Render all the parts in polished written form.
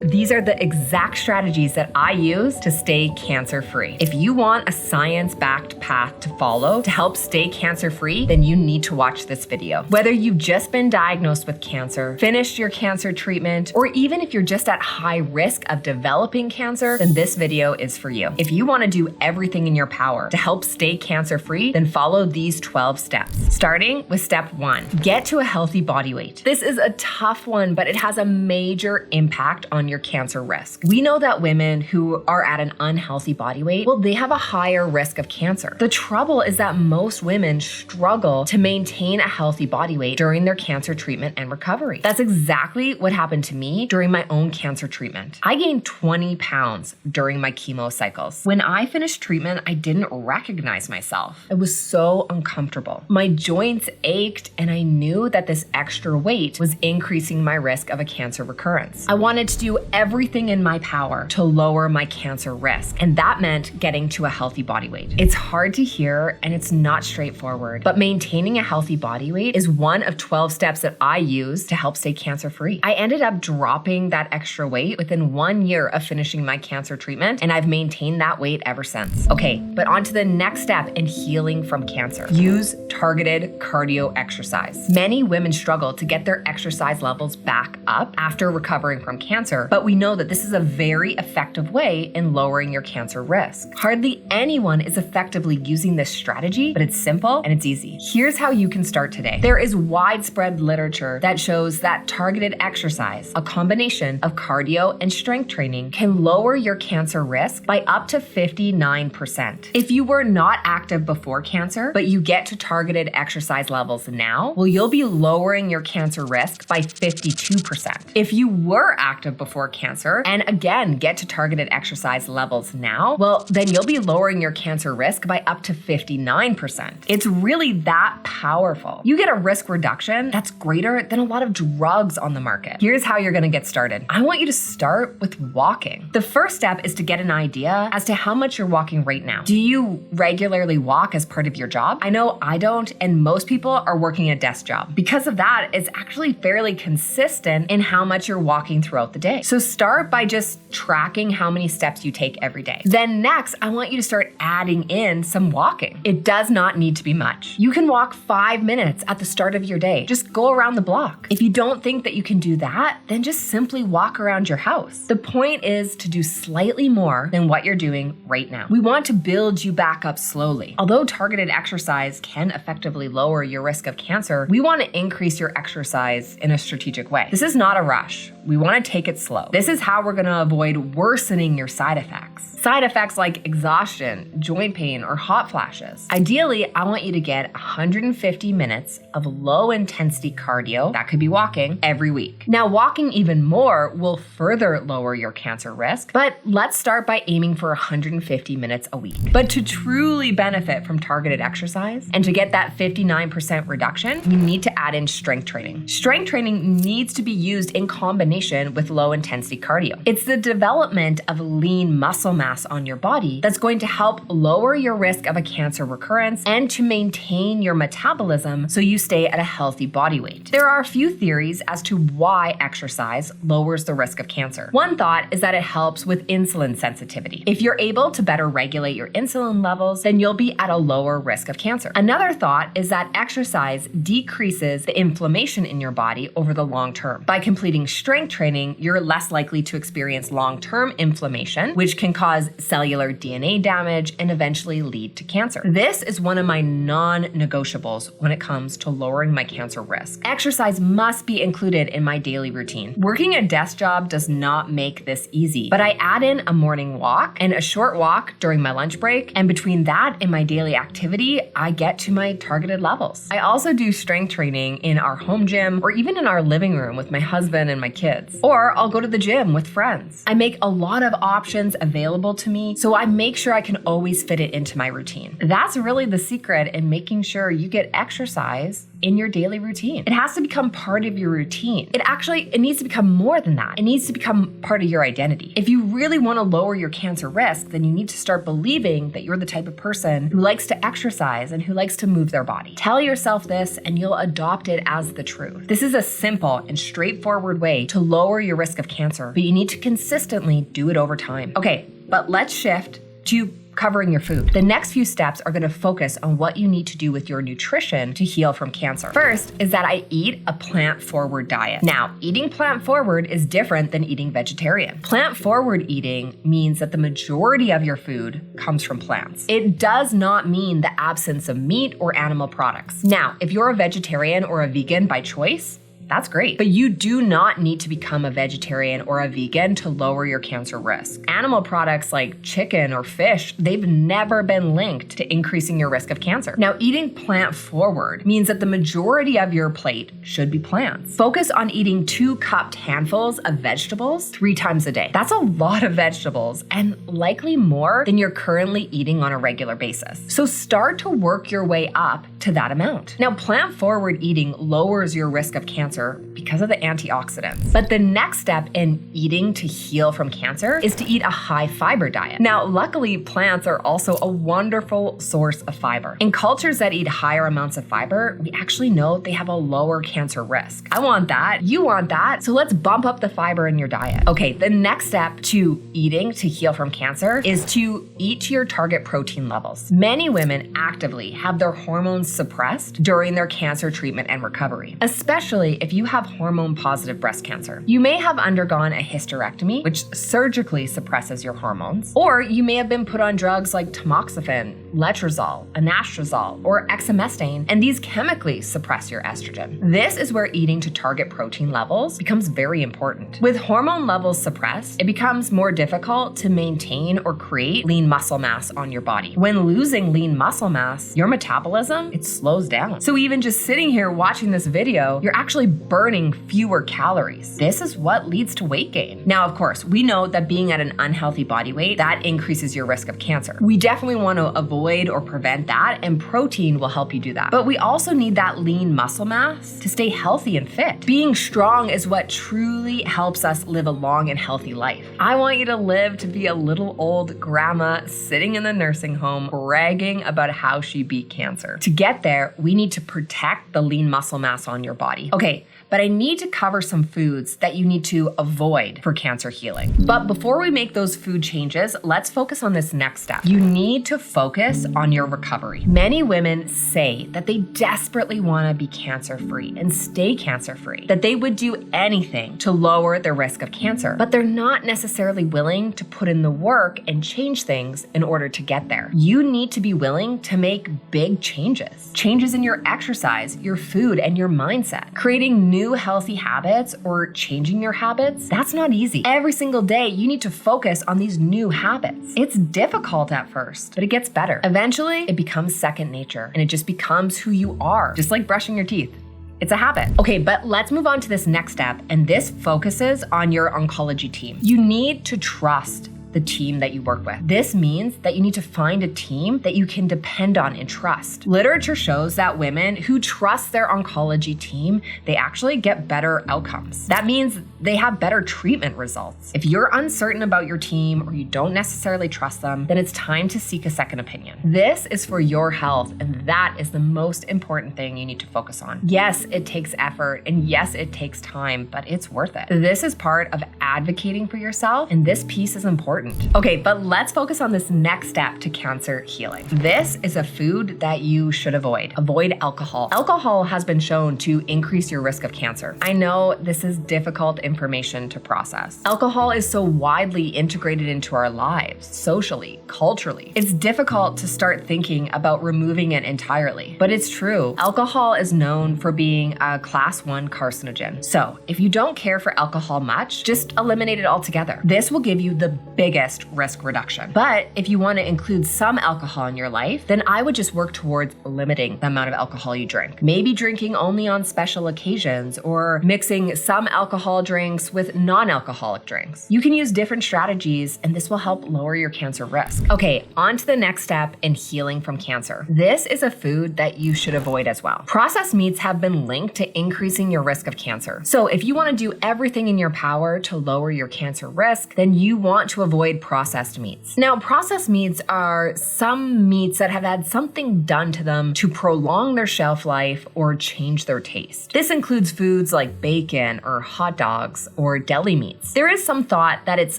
These are the exact strategies that I use to stay cancer-free. If you want a science-backed path to follow to help stay cancer-free, then you need to watch this video. Whether you've just been diagnosed with cancer, finished your cancer treatment, or even if you're just at high risk of developing cancer, then this video is for you. If you want to do everything in your power to help stay cancer-free, then follow these 12 steps. Starting with step 1, get to a healthy body weight. This is a tough one, but it has a major impact on your cancer risk. We know that women who are at an unhealthy body weight, well, they have a higher risk of cancer. The trouble is that most women struggle to maintain a healthy body weight during their cancer treatment and recovery. That's exactly what happened to me during my own cancer treatment. I gained 20 pounds during my chemo cycles. When I finished treatment, I didn't recognize myself. It was so uncomfortable. My joints ached, and I knew that this extra weight was increasing my risk of a cancer recurrence. I wanted to do everything in my power to lower my cancer risk, and that meant getting to a healthy body weight. It's hard to hear and it's not straightforward, but maintaining a healthy body weight is one of 12 steps that I use to help stay cancer-free. I ended up dropping that extra weight within 1 year of finishing my cancer treatment, and I've maintained that weight ever since. Okay, but on to the next step in healing from cancer. Use targeted cardio exercise. Many women struggle to get their exercise levels back up after recovering from cancer, but we know that this is a very effective way in lowering your cancer risk. Hardly anyone is effectively using this strategy, but it's simple and it's easy. Here's how you can start today. There is widespread literature that shows that targeted exercise, a combination of cardio and strength training, can lower your cancer risk by up to 59%. If you were not active before cancer, but you get to targeted exercise levels now, well, you'll be lowering your cancer risk by 52%. If you were active before cancer and again get to targeted exercise levels now, well, then you'll be lowering your cancer risk by up to 59%. It's really that powerful. You get a risk reduction that's greater than a lot of drugs on the market. Here's how you're going to get started. I want you to start with walking. The first step is to get an idea as to how much you're walking right now. Do you regularly walk as part of your job? I know I don't, and most people are working a desk job. Because of that, it's actually fairly consistent in how much you're walking throughout the day. So start by just tracking how many steps you take every day. Then next, I want you to start adding in some walking. It does not need to be much. You can walk 5 minutes at the start of your day. Just go around the block. If you don't think that you can do that, then just simply walk around your house. The point is to do slightly more than what you're doing right now. We want to build you back up slowly. Although targeted exercise can effectively lower your risk of cancer, we want to increase your exercise in a strategic way. This is not a rush. We want to take it slow. This is how we're going to avoid worsening your side effects. Side effects like exhaustion, joint pain, or hot flashes. Ideally, I want you to get 150 minutes of low intensity cardio, that could be walking, every week. Now, walking even more will further lower your cancer risk, but let's start by aiming for 150 minutes a week. But to truly benefit from targeted exercise and to get that 59% reduction, you need to add in strength training. Strength training needs to be used in combination with low intensity cardio. It's the development of lean muscle mass on your body that's going to help lower your risk of a cancer recurrence and to maintain your metabolism so you stay at a healthy body weight. There are a few theories as to why exercise lowers the risk of cancer. One thought is that it helps with insulin sensitivity. If you're able to better regulate your insulin levels, then you'll be at a lower risk of cancer. Another thought is that exercise decreases the inflammation in your body over the long term. By completing strength training, you're less likely to experience long-term inflammation, which can cause cellular DNA damage and eventually lead to cancer. This is one of my non-negotiables when it comes to lowering my cancer risk. Exercise must be included in my daily routine. Working a desk job does not make this easy, but I add in a morning walk and a short walk during my lunch break, and between that and my daily activity, I get to my targeted levels. I also do strength training in our home gym or even in our living room with my husband and my kids, or I'll go to the gym with friends. I make a lot of options available to me, so I make sure I can always fit it into my routine. That's really the secret in making sure you get exercise in your daily routine. It has to become part of your routine. It needs to become more than that. It needs to become part of your identity. If you really want to lower your cancer risk, then you need to start believing that you're the type of person who likes to exercise and who likes to move their body. Tell yourself this and you'll adopt it as the truth. This is a simple and straightforward way to lower your risk of cancer, but you need to consistently do it over time. Okay, but let's shift to covering your food. The next few steps are going to focus on what you need to do with your nutrition to heal from cancer. First is that I eat a plant-forward diet. Now, eating plant-forward is different than eating vegetarian. Plant-forward eating means that the majority of your food comes from plants. It does not mean the absence of meat or animal products. Now, if you're a vegetarian or a vegan by choice, that's great. But you do not need to become a vegetarian or a vegan to lower your cancer risk. Animal products like chicken or fish, they've never been linked to increasing your risk of cancer. Now, eating plant-forward means that the majority of your plate should be plants. Focus on eating 2 cupped handfuls of vegetables 3 times a day. That's a lot of vegetables and likely more than you're currently eating on a regular basis. So start to work your way up to that amount. Now, plant-forward eating lowers your risk of cancer because of the antioxidants. But the next step in eating to heal from cancer is to eat a high fiber diet. Now, luckily, plants are also a wonderful source of fiber. In cultures that eat higher amounts of fiber, we actually know they have a lower cancer risk. I want that. You want that. So let's bump up the fiber in your diet. Okay, the next step to eating to heal from cancer is to eat to your target protein levels. Many women actively have their hormones suppressed during their cancer treatment and recovery, especially if you have hormone-positive breast cancer. You may have undergone a hysterectomy, which surgically suppresses your hormones, or you may have been put on drugs like tamoxifen, letrozole, anastrozole, or exemestane, and these chemically suppress your estrogen. This is where eating to target protein levels becomes very important. With hormone levels suppressed, it becomes more difficult to maintain or create lean muscle mass on your body. When losing lean muscle mass, your metabolism, it slows down. So even just sitting here watching this video, you're actually burning fewer calories. This is what leads to weight gain. Now, of course, we know that being at an unhealthy body weight, that increases your risk of cancer. We definitely want to avoid or prevent that, and protein will help you do that. But we also need that lean muscle mass to stay healthy and fit. Being strong is what truly helps us live a long and healthy life. I want you to live to be a little old grandma sitting in the nursing home bragging about how she beat cancer. To get there, we need to protect the lean muscle mass on your body. Okay, but I need to cover some foods that you need to avoid for cancer healing. But before we make those food changes, let's focus on this next step. You need to focus on your recovery. Many women say that they desperately want to be cancer-free and stay cancer-free, that they would do anything to lower their risk of cancer, but they're not necessarily willing to put in the work and change things in order to get there. You need to be willing to make big changes. Changes in your exercise, your food, and your mindset. Creating new healthy habits or changing your habits, that's not easy. Every single day, you need to focus on these new habits. It's difficult at first, but it gets better. Eventually, it becomes second nature and it just becomes who you are, just like brushing your teeth. It's a habit. Okay, but let's move on to this next step, and this focuses on your oncology team. You need to trust the team that you work with. This means that you need to find a team that you can depend on and trust. Literature shows that women who trust their oncology team, they actually get better outcomes. That means they have better treatment results. If you're uncertain about your team or you don't necessarily trust them, then it's time to seek a second opinion. This is for your health, and that is the most important thing you need to focus on. Yes, it takes effort, and yes, it takes time, but it's worth it. This is part of advocating for yourself, and this piece is important. Okay, but let's focus on this next step to cancer healing. This is a food that you should avoid. Avoid alcohol. Alcohol has been shown to increase your risk of cancer. I know this is difficult information to process. Alcohol is so widely integrated into our lives, socially, culturally. It's difficult to start thinking about removing it entirely, but it's true. Alcohol is known for being a class 1 carcinogen. So if you don't care for alcohol much, just eliminate it altogether. This will give you the biggest biggest risk reduction. But if you want to include some alcohol in your life, then I would just work towards limiting the amount of alcohol you drink. Maybe drinking only on special occasions or mixing some alcohol drinks with non-alcoholic drinks. You can use different strategies and this will help lower your cancer risk. Okay, on to the next step in healing from cancer. This is a food that you should avoid as well. Processed meats have been linked to increasing your risk of cancer. So if you want to do everything in your power to lower your cancer risk, then you want to avoid processed meats. Now, processed meats are some meats that have had something done to them to prolong their shelf life or change their taste. This includes foods like bacon or hot dogs or deli meats. There is some thought that it's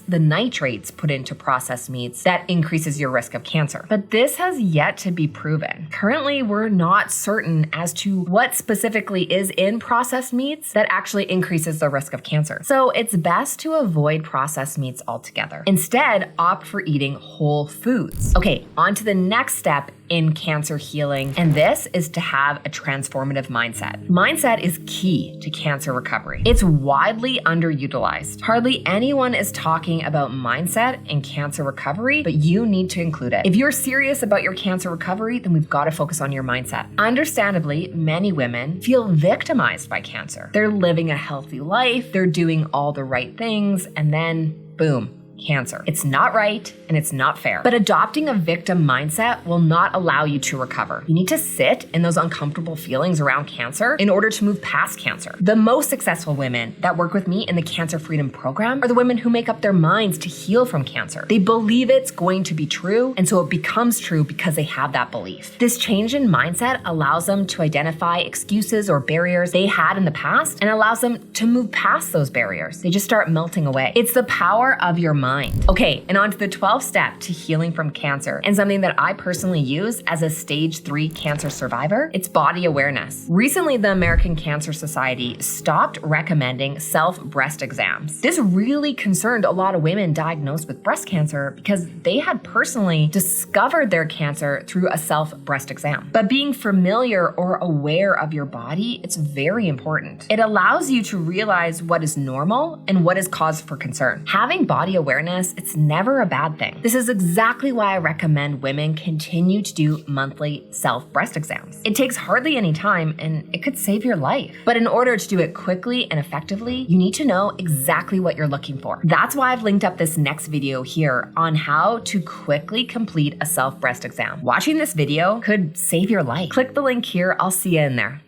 the nitrates put into processed meats that increases your risk of cancer, but this has yet to be proven. Currently, we're not certain as to what specifically is in processed meats that actually increases the risk of cancer. So it's best to avoid processed meats altogether. Instead, opt for eating whole foods. Okay, on to the next step in cancer healing, and this is to have a transformative mindset. Mindset is key to cancer recovery. It's widely underutilized. Hardly anyone is talking about mindset in cancer recovery, but you need to include it. If you're serious about your cancer recovery, then we've got to focus on your mindset. Understandably, many women feel victimized by cancer. They're living a healthy life, they're doing all the right things, and then boom, cancer. It's not right and it's not fair. But adopting a victim mindset will not allow you to recover. You need to sit in those uncomfortable feelings around cancer in order to move past cancer. The most successful women that work with me in the Cancer Freedom Program are the women who make up their minds to heal from cancer. They believe it's going to be true, and so it becomes true because they have that belief. This change in mindset allows them to identify excuses or barriers they had in the past and allows them to move past those barriers. They just start melting away. It's the power of your mind. Okay, and on to the 12th step to healing from cancer, and something that I personally use as a stage 3 cancer survivor, it's body awareness. Recently, the American Cancer Society stopped recommending self-breast exams. This really concerned a lot of women diagnosed with breast cancer because they had personally discovered their cancer through a self-breast exam. But being familiar or aware of your body, it's very important. It allows you to realize what is normal and what is cause for concern. Having body awareness, it's never a bad thing. This is exactly why I recommend women continue to do monthly self-breast exams. It takes hardly any time and it could save your life. But in order to do it quickly and effectively, you need to know exactly what you're looking for. That's why I've linked up this next video here on how to quickly complete a self-breast exam. Watching this video could save your life. Click the link here, I'll see you in there.